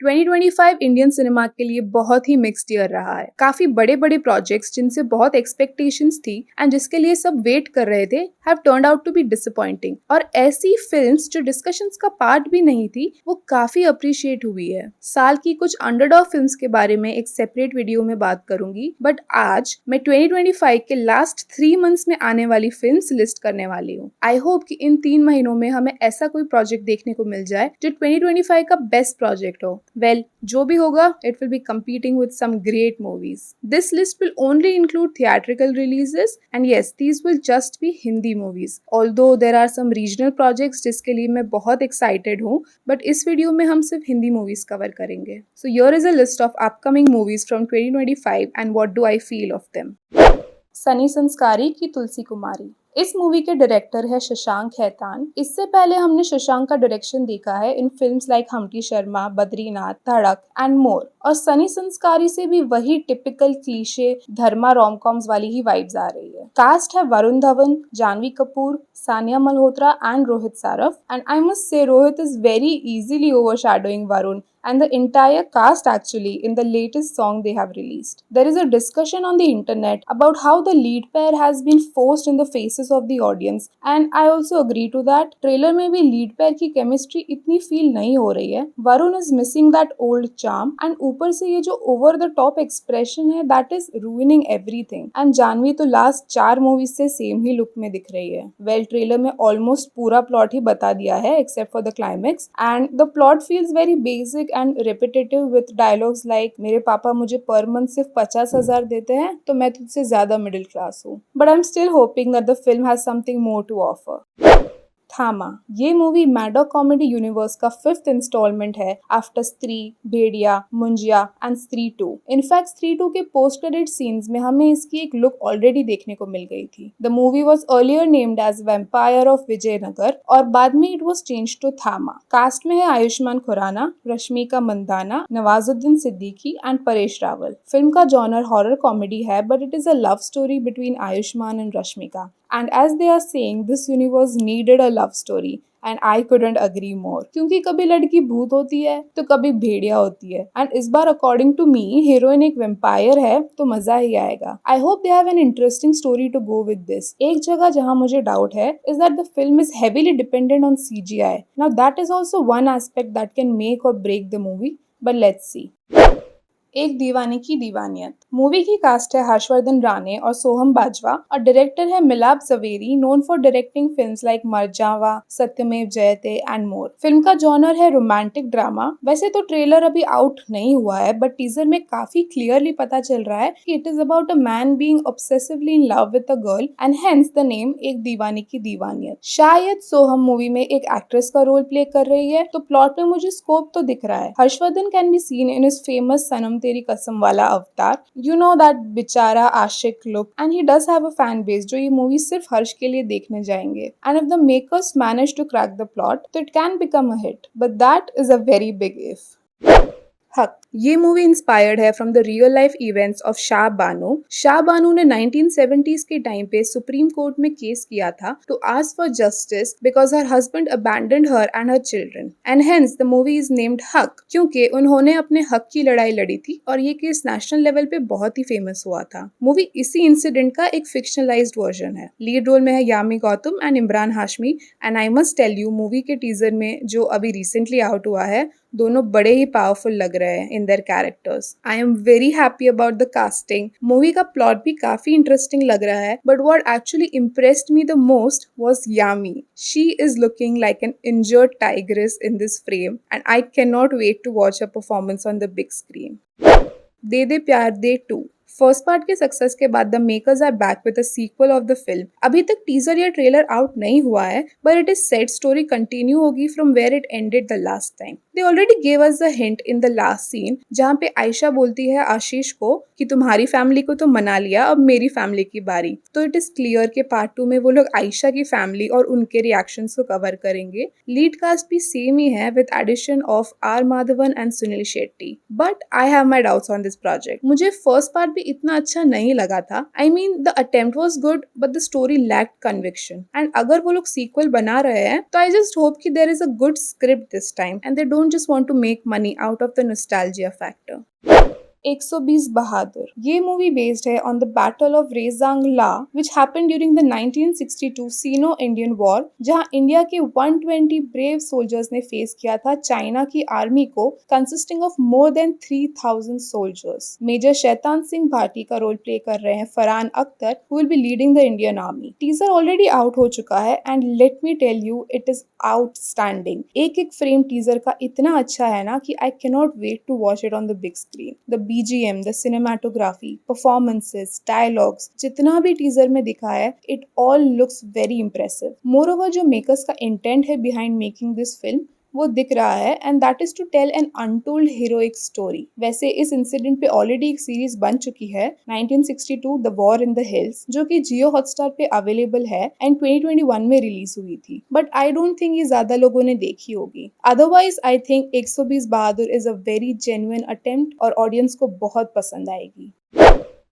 2025 Indian cinema के लिए बहुत ही मिक्स्ड ईयर रहा है। काफी बड़े बड़े प्रोजेक्ट्स जिनसे बहुत एक्सपेक्टेशंस थी एंड जिसके लिए सब वेट कर रहे थे have turned out to be disappointing. और ऐसी फिल्म्स जो डिस्कशंस का पार्ट भी नहीं थी वो काफी अप्रिशिएट हुई है। साल की कुछ अंडरडॉग फिल्म्स के बारे में एक सेपरेट वीडियो में बात करूंगी, बट आज मैं 2025 के लास्ट 3 मंथ्स में आने वाली फिल्म्स लिस्ट करने वाली हूँ। आई होप कि इन 3 महीनों में हमें ऐसा कोई प्रोजेक्ट देखने को मिल जाए जो 2025 का बेस्ट प्रोजेक्ट हो। Well, जो भी होगा, it will be competing with some great movies. This list will only include theatrical releases, and yes, these will just be Hindi movies. Although there are some regional projects जिसके लिए मैं बहुत excited हूँ, but इस video में हम सिर्फ Hindi movies cover करेंगे. So here is a list of upcoming movies from 2025 and what do I feel of them. Sunny संस्कारी की तुलसी कुमारी। इस मूवी के डायरेक्टर है शशांक खैतान। इससे पहले हमने शशांक का डायरेक्शन देखा है in films like Humpty Sharma, Badrinath, Dhadak and मोर। और सनी संस्कारी से भी वही टिपिकल क्लीशे धर्मा रोम-कॉम्स वाली ही वाइब्स आ रही है। कास्ट है Varun Dhawan, Janhvi Kapoor, Sanya Malhotra and Rohit Saraf. And I must say Rohit is very easily overshadowing Varun and the entire cast actually in the latest song they have released. There is a discussion on the internet about how the lead pair has been forced in the faces of the audience, and I also agree to that. Trailer में भी lead pair की chemistry इतनी feel नहीं हो रही है। Varun is missing that old charm and ऊपर से ये जो over the top expression है that is ruining everything. And Janvi तो last 4 movies से same ही look में दिख रही है। Well, trailer में almost पूरा plot ही बता दिया है except for the climax, and the plot feels very basic and repetitive with dialogues like मेरे पापा मुझे पर मंथ सिर्फ 50,000 देते हैं तो मैं तुझसे ज्यादा मिडिल क्लास हूँ। But I'm still hoping that the film has something more to offer. थामा। ये मूवी मैडॉक कॉमेडी यूनिवर्स का 5th इंस्टॉलमेंट है आफ्टर स्त्री, भेड़िया, मुंजिया एंड स्त्री 2। इनफैक्ट स्त्री 2 के पोस्ट क्रेडिट सीन्स में हमें इसकी एक लुक ऑलरेडी देखने को मिल गई थी। The movie was earlier named as vampire of Vijayanagar और बाद में it was changed to Thama. Cast में है आयुष्मान खुराना, रश्मिका मंदाना, नवाजुद्दीन सिद्दीकी एंड परेश रावल। फिल्म का जॉनर हॉरर कॉमेडी है but it is a love story between Ayushmann and Rashmika. And as they are saying, this universe needed a love story. And I couldn't agree more. क्योंकि कभी लड़की भूत होती है तो कभी भेड़िया होती है एंड इस बार अकॉर्डिंग टू मी हीरोइन एक वेम्पायर है तो मजा ही आएगा। I hope they have an interesting story to go with this. एक जगह जहाँ मुझे डाउट है is that the film is heavily dependent on CGI. Now that is also one aspect that can make और break the movie, but let's see. एक दीवानी की Deewaniyat. Movie की कास्ट है हर्षवर्धन राणे और सोहम बाजवा और डायरेक्टर है Milap Zaveri, known for directing films like Marjaavaan, Satyameva Jayate and more. Film का जॉनर है रोमांटिक ड्रामा। वैसे तो ट्रेलर अभी आउट नहीं हुआ है बट टीजर में काफी क्लियरली पता चल रहा है कि it is about a man being obsessively in love with a girl and hence the name एक दीवानी की दीवानियत। शायद सोहम मूवी में एक एक्ट्रेस का रोल प्ले कर रही है तो प्लॉट में मुझे स्कोप तो दिख रहा है। Harshvardhan can be seen in his famous Sanam Teri Kasam वाला अवतार, यू नो दैट बेचारा आशिक look, and he does have a fan base जो ये मूवी सिर्फ हर्ष के लिए देखने जाएंगे। And if the makers manage to crack the plot तो it can become a hit, but that is a very big if. Haq. ये मूवी इंस्पायर्ड है from the real life events of Shah Bano. Shah Bano ने 1970s के टाइम पे supreme court में case किया था to ask for justice because her husband abandoned her and her children, and hence the movie is named Haq क्योंकि उन्होंने अपने हक की लड़ाई लड़ी थी और ये केस नेशनल लेवल पे बहुत ही फेमस हुआ था। मूवी इसी इंसिडेंट का एक फिक्शनलाइज्ड वर्जन है। लीड रोल में है Yami Gautam and Emraan Hashmi, and I must tell you movie के टीजर में जो अभी रिसेंटली आउट हुआ है दोनों बड़े ही पावरफुल लग रहे हैं in their characters. I am very happy about the casting. Movie का प्लॉट भी काफी इंटरेस्टिंग लग रहा है but what actually impressed me the most was Yami. She is looking like an injured tigress in this frame and I can not wait to watch a performance on the big screen. De De Pyaar De 2। First part के success के बाद the makers are back with a sequel of the film. अभी तक teaser या trailer out नहीं हुआ है but it is set story continue होगी from where it ended the last time. They already gave us the hint in the last scene जहाँ पे आयशा बोलती है आशीष को कि तुम्हारी फैमिली को तो मना लिया, अब मेरी फैमिली की बारी। तो इट इज क्लियर के पार्ट 2 में वो लोग आयशा की फैमिली और उनके रिएक्शंस को कवर करेंगे। लीड कास्ट भी सेम ही है with addition of R Madhavan and Suniel Shetty, but I have my doubts on this project. मुझे फर्स्ट पार्ट पे इतना अच्छा नहीं लगा था। I mean the attempt was good but the story lacked conviction. And अगर वो लोग सीक्वल बना रहे हैं तो आई जस्ट होप कि there is a good script this time and they don't just want to make money out of the nostalgia factor. 120 Bahadur ये movie based है on the battle of Rezang La which happened during the 1962 Sino Indian war, जहां India के 120 brave soldiers ने face किया था China की army को consisting of more than 3000 soldiers. Major Shaitan Singh Bhati का रोल प्ले कर रहे हैं Farhan Akhtar, who will be leading the Indian army. Teaser already out हो चुका है and let me tell you it is outstanding. एक एक फ्रेम टीजर का इतना अच्छा है ना कि I can not wait to watch it on the big screen. The BGM, the cinematography, performances, dialogues, जितना भी टीजर में दिखा है, it all looks very impressive. Moreover, जो मेकर्स का इंटेंट है behind making this film वो दिख रहा है and that is to tell an untold heroic story. वैसे इस इंसिडेंट पे ऑलरेडी एक सीरीज बन चुकी है 1962 the war in the hills, जो कि जियो हॉटस्टार पे अवेलेबल है एंड 2021 में रिलीज हुई थी, बट आई डोंट थिंक ये ज्यादा लोगों ने देखी होगी। Otherwise I think 120 Bahadur is a very genuine attempt और ऑडियंस को बहुत पसंद आएगी।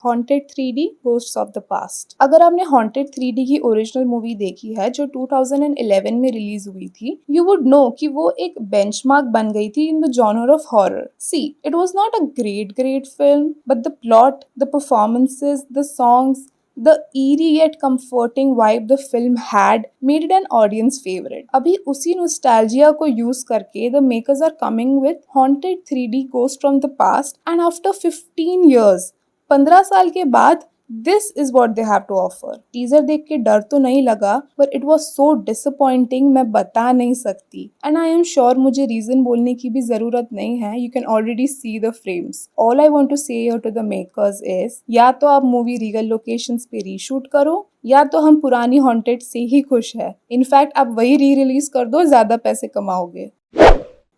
Haunted 3D ghosts of the past. अगर आपने हॉन्टेड 3D की ओरिजिनल मूवी देखी है जो 2011 में रिलीज हुई थी, यू वुड नो कि वो एक बेंचमार्क बन गई थी in the genre of horror. See, it was not a great film, but the plot, the performances, the songs, the eerie yet comforting vibe the film had made it an audience favorite. अभी उसी nostalgia को use करके the makers are coming with Haunted 3D Ghost from the Past, and after 15 years 15 साल के बाद this is what they have to offer. Teaser देख के डर तो नहीं लगा, but it was so disappointing, मैं बता नहीं सकती। एंड आई एम श्योर मुझे रीजन बोलने की भी जरूरत नहीं है, you can already see the frames. All I want to say to the makers is या तो आप मूवी रीगल लोकेशंस पे रीशूट करो या तो हम पुरानी हॉन्टेड से ही खुश है। इनफैक्ट आप वही री रिलीज कर दो, ज्यादा पैसे कमाओगे।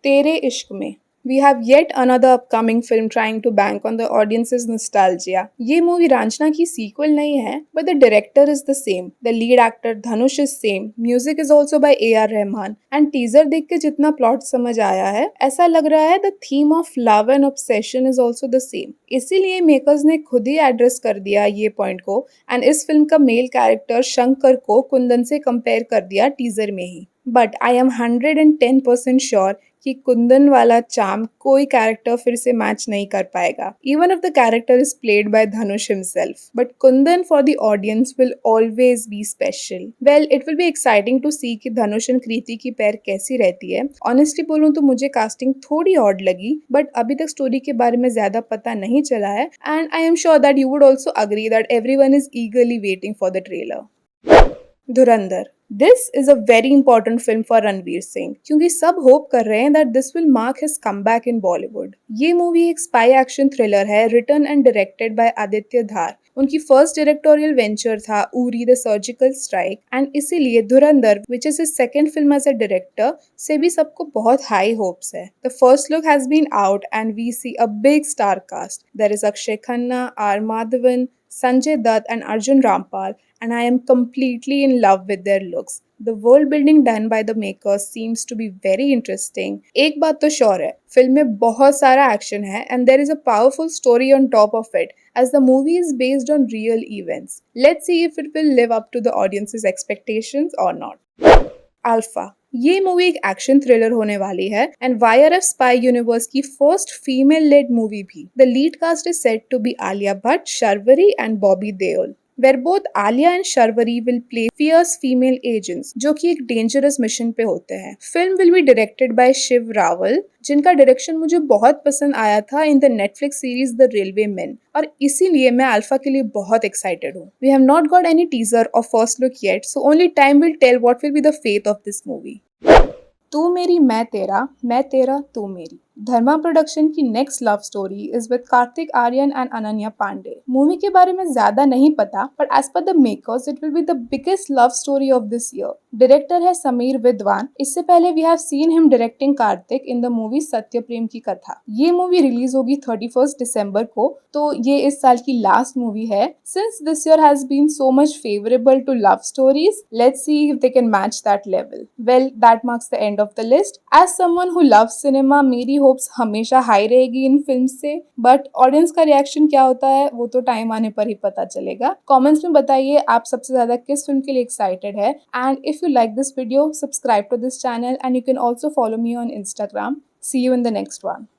तेरे इश्क में we have yet another upcoming film trying to bank on the audience's nostalgia. ये मूवी रांझना की सीक्वल नहीं है, but the director is the same. The lead actor Dhanush is same. Music is also by A.R. Rahman. And teaser देख के जितना plot समझ आया है, ऐसा लग रहा है the theme of love and obsession is also the same. इसीलिए मेकर्स ने खुद ही एड्रेस कर दिया ये पॉइंट को एंड इस फिल्म का मेल कैरेक्टर शंकर को कुंदन से कंपेयर कर दिया टीजर में ही। बट आई एम 110% श्योर कि कुंदन वाला चार्म कोई कैरेक्टर फिर से मैच नहीं कर पाएगा, even if the character is played by Dhanush himself. But Kundan for the audience will always be special. Well, it will be exciting to see कि धनुष एंड कृति की पेयर कैसी रहती है। ऑनेस्टली बोलूं तो मुझे कास्टिंग थोड़ी ऑड लगी, बट अभी तक स्टोरी के बारे में ज्यादा पता नहीं चला है and I am sure that you would also agree that everyone is ईगरली waiting for the trailer. Dhurandhar This is a very important film for Ranveer Singh क्योंकि सब होप कर रहे हैं that this will mark his comeback in Bollywood. ये movie एक spy action thriller है written and directed by Aditya Dhar. उनकी first directorial venture था Uri the surgical strike and इसीलिए Dhurandhar which is his second film as a director से भी सबको बहुत हाई होप्स है। The first look has been out and we see a big star cast. There is Akshaye Khanna, R Madhavan, Sanjay Dutt and Arjun Rampal, and I am completely in love with their looks. The world building done by the makers seems to be very interesting. एक बात तो sure है, film में बहुत सारा action है and there is a powerful story on top of it as the movie is based on real events. Let's see if it will live up to the audience's expectations or not. Alpha ये movie एक action thriller होने वाली है and YRF spy universe की first female led movie भी। The lead cast is set to be Alia Bhatt, Sharvari and Bobby Deol, where both Alia and Sharvari will play fierce female agents जो कि एक डेंजरस मिशन पे होते हैं। Film will be directed by Shiv Rawail, जिनका direction मुझे बहुत पसंद आया था in the Netflix series the railway man, और इसीलिए मैं अल्फा के लिए बहुत एक्साइटेड हूँ। We have not got any teaser और first look yet, so only time will tell what will be the fate of this movie. तू मेरी मैं तेरा तू मेरी। धर्मा प्रोडक्शन की next love story is with Kartik Aaryan and Ananya Pandey. Movie के बारे में ज्यादा नहीं पता, but as per the makers it will be the biggest love story of this year. Director है समीर विद्वान। इससे पहले we have seen him directing Kartik in the movie Satyaprem की कथा। ये मूवी रिलीज होगी 31 दिसंबर को, तो ये इस साल की लास्ट मूवी है। Since this year has been so much favourable to love stories, let's see if they can match that level. Well, that marks the end of the list. As someone who loves cinema, मेरी hopes हमेशा high रहेगी इन फिल्म से, but audience का reaction क्या होता है वो तो टाइम आने पर ही पता चलेगा। कमेंट्स में बताइए आप सबसे ज्यादा किस फिल्म के लिए एक्साइटेड है, and if you like this video subscribe to this channel and you can also follow me on Instagram. See you in the next one.